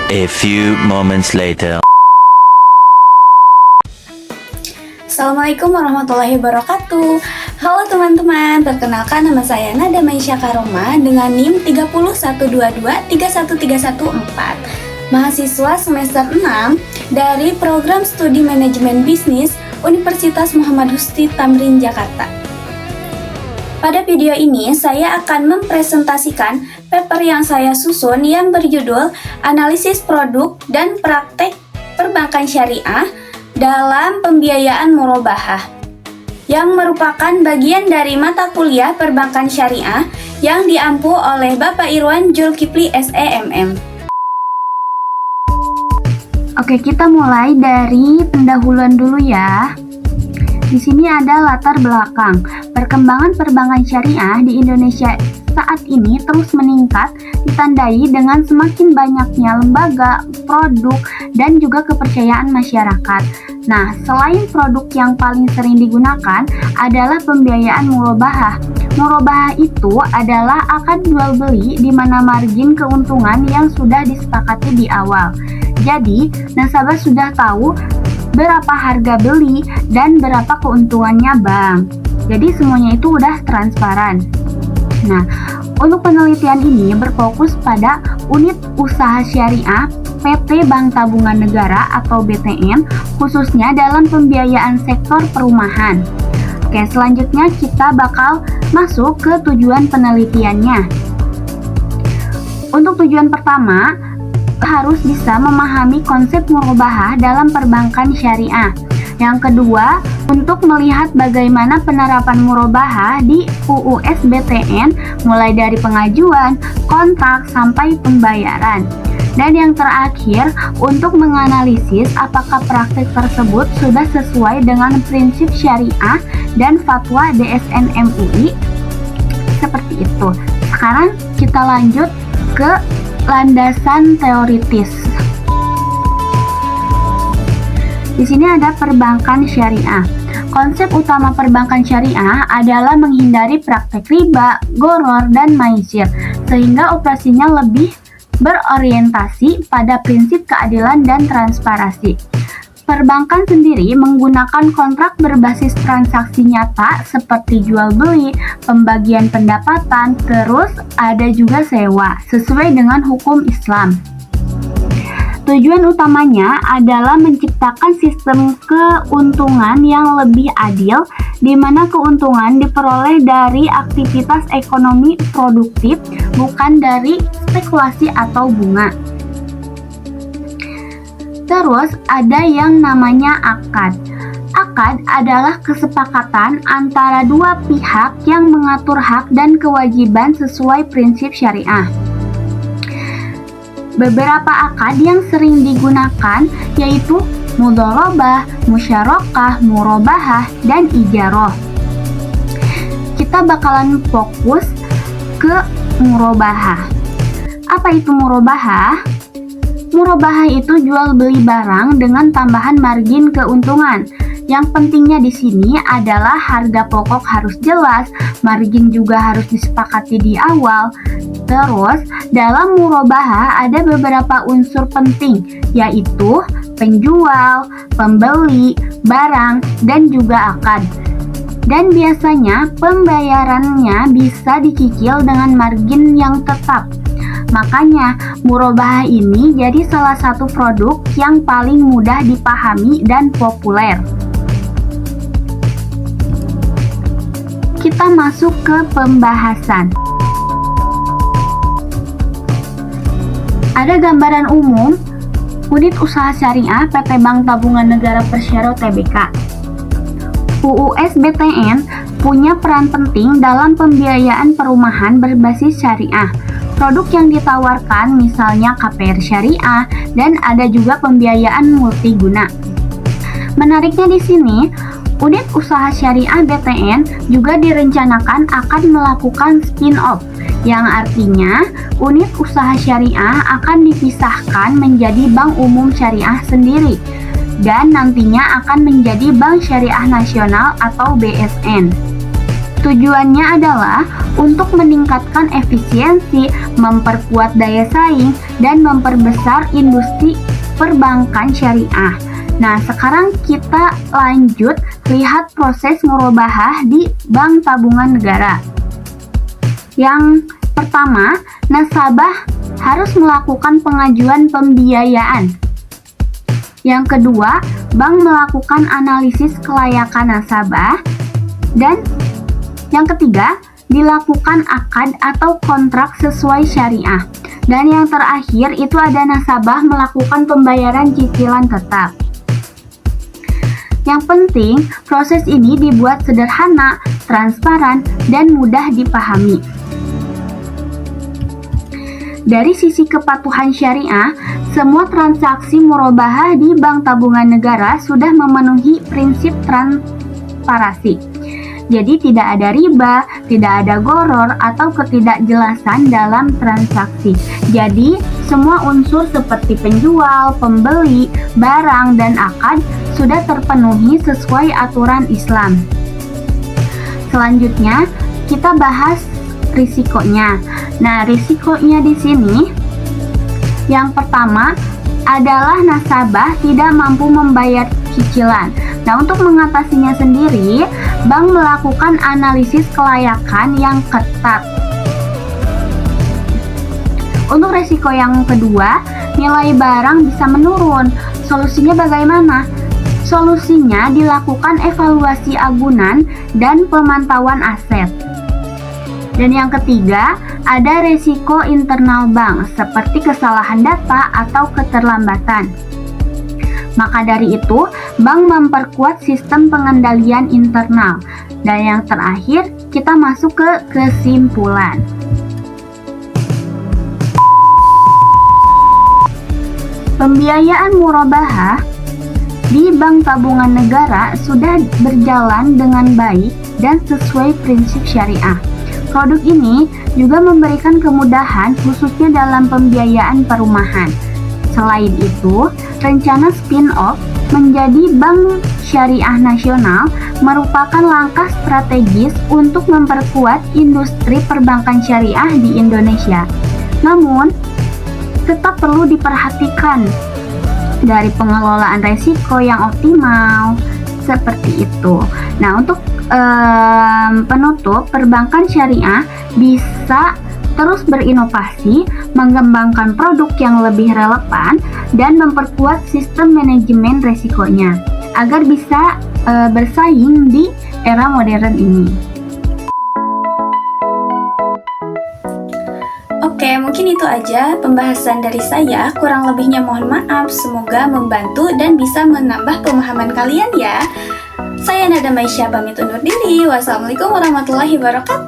A few moments later. Assalamualaikum warahmatullahi wabarakatuh. Halo teman-teman, perkenalkan nama saya Nada Maisha Karoma dengan NIM 30122313114, mahasiswa semester 6 dari Program Studi Manajemen Bisnis Universitas Muhammad Husti Tamrin, Jakarta. Pada video ini, saya akan mempresentasikan paper yang saya susun yang berjudul Analisis Produk dan Praktek Perbankan Syariah dalam Pembiayaan Murabahah, yang merupakan bagian dari mata kuliah Perbankan Syariah yang diampu oleh Bapak Irwan Julkipli SEMM. Oke, kita mulai dari pendahuluan dulu ya. Di sini ada latar belakang. Perkembangan perbankan syariah di Indonesia saat ini terus meningkat, ditandai dengan semakin banyaknya lembaga, produk, dan juga kepercayaan masyarakat. Nah, selain produk yang paling sering digunakan adalah pembiayaan murabahah. Murabahah itu adalah akad jual beli di mana margin keuntungan yang sudah disepakati di awal. Jadi, nasabah sudah tahu berapa harga beli dan berapa keuntungannya bank. Jadi semuanya itu udah transparan. Nah, untuk penelitian ini berfokus pada unit usaha syariah PT Bank Tabungan Negara atau BTN, khususnya dalam pembiayaan sektor perumahan. Oke, selanjutnya kita bakal masuk ke tujuan penelitiannya. Untuk tujuan pertama, harus bisa memahami konsep murabahah dalam perbankan syariah. Yang kedua, untuk melihat bagaimana penerapan murabahah di UUS BTN mulai dari pengajuan, kontrak, sampai pembayaran. Dan yang terakhir, untuk menganalisis apakah praktik tersebut sudah sesuai dengan prinsip syariah dan fatwa DSN MUI. Seperti itu. Sekarang kita lanjut ke landasan teoritis. Di sini ada perbankan syariah. Konsep utama perbankan syariah adalah menghindari praktek riba, gharar, dan maisir, sehingga operasinya lebih berorientasi pada prinsip keadilan dan transparansi. Perbankan sendiri menggunakan kontrak berbasis transaksi nyata seperti jual beli, pembagian pendapatan, terus ada juga sewa sesuai dengan hukum Islam. Tujuan utamanya adalah menciptakan sistem keuntungan yang lebih adil, di mana keuntungan diperoleh dari aktivitas ekonomi produktif, bukan dari spekulasi atau bunga. Terus ada yang namanya akad. Akad adalah kesepakatan antara dua pihak yang mengatur hak dan kewajiban sesuai prinsip syariah. Beberapa akad yang sering digunakan yaitu mudharabah, musyarakah, murabahah, dan ijarah. Kita bakalan fokus ke murabahah. Apa itu murabahah? Murabahah itu jual beli barang dengan tambahan margin keuntungan. Yang pentingnya di sini adalah harga pokok harus jelas, margin juga harus disepakati di awal. Terus, dalam murabahah ada beberapa unsur penting, yaitu penjual, pembeli, barang, dan juga akad. Dan biasanya pembayarannya bisa dicicil dengan margin yang tetap. Makanya, murabahah ini jadi salah satu produk yang paling mudah dipahami dan populer. Kita masuk ke pembahasan. Ada gambaran umum unit usaha syariah PT Bank Tabungan Negara Persero Tbk. UUS BTN punya peran penting dalam pembiayaan perumahan berbasis syariah. Produk yang ditawarkan misalnya KPR syariah dan ada juga pembiayaan multiguna. Menariknya di sini, unit usaha syariah BTN juga direncanakan akan melakukan spin-off, yang artinya unit usaha syariah akan dipisahkan menjadi bank umum syariah sendiri dan nantinya akan menjadi Bank Syariah Nasional atau BSN. Tujuannya adalah untuk meningkatkan efisiensi, memperkuat daya saing, dan memperbesar industri perbankan syariah. Nah, sekarang kita lanjut lihat proses murabahah di Bank Tabungan Negara. Yang pertama, nasabah harus melakukan pengajuan pembiayaan. Yang kedua, bank melakukan analisis kelayakan nasabah. Dan yang ketiga, dilakukan akad atau kontrak sesuai syariah. Dan yang terakhir itu ada nasabah melakukan pembayaran cicilan tetap. Yang penting, proses ini dibuat sederhana, transparan, dan mudah dipahami. Dari sisi kepatuhan syariah, semua transaksi murabahah di Bank Tabungan Negara sudah memenuhi prinsip transparasi. Jadi tidak ada riba, tidak ada goror atau ketidakjelasan dalam transaksi. Jadi semua unsur seperti penjual, pembeli, barang, dan akad sudah terpenuhi sesuai aturan Islam. Selanjutnya kita bahas risikonya. Nah, risikonya di sini yang pertama adalah nasabah tidak mampu membayar cicilan. Nah, untuk mengatasinya sendiri, bank melakukan analisis kelayakan yang ketat. Untuk risiko yang kedua, nilai barang bisa menurun. Solusinya bagaimana? Solusinya dilakukan evaluasi agunan dan pemantauan aset. Dan yang ketiga, ada resiko internal bank seperti kesalahan data atau keterlambatan. Maka dari itu, bank memperkuat sistem pengendalian internal. Dan yang terakhir, kita masuk ke kesimpulan. Pembiayaan murabahah di Bank Tabungan Negara sudah berjalan dengan baik dan sesuai prinsip syariah. Produk ini juga memberikan kemudahan khususnya dalam pembiayaan perumahan. Selain itu, rencana spin-off menjadi Bank Syariah Nasional merupakan langkah strategis untuk memperkuat industri perbankan syariah di Indonesia. Namun, tetap perlu diperhatikan dari pengelolaan resiko yang optimal, seperti itu. Nah, untuk penutup, perbankan syariah bisa terus berinovasi, mengembangkan produk yang lebih relevan, dan memperkuat sistem manajemen resikonya agar bisa bersaing di era modern ini. Oke, mungkin itu aja pembahasan dari saya. Kurang lebihnya mohon maaf. Semoga membantu dan bisa menambah pemahaman kalian ya. Saya Nada Maisha pamit undur diri. Wassalamualaikum warahmatullahi wabarakatuh.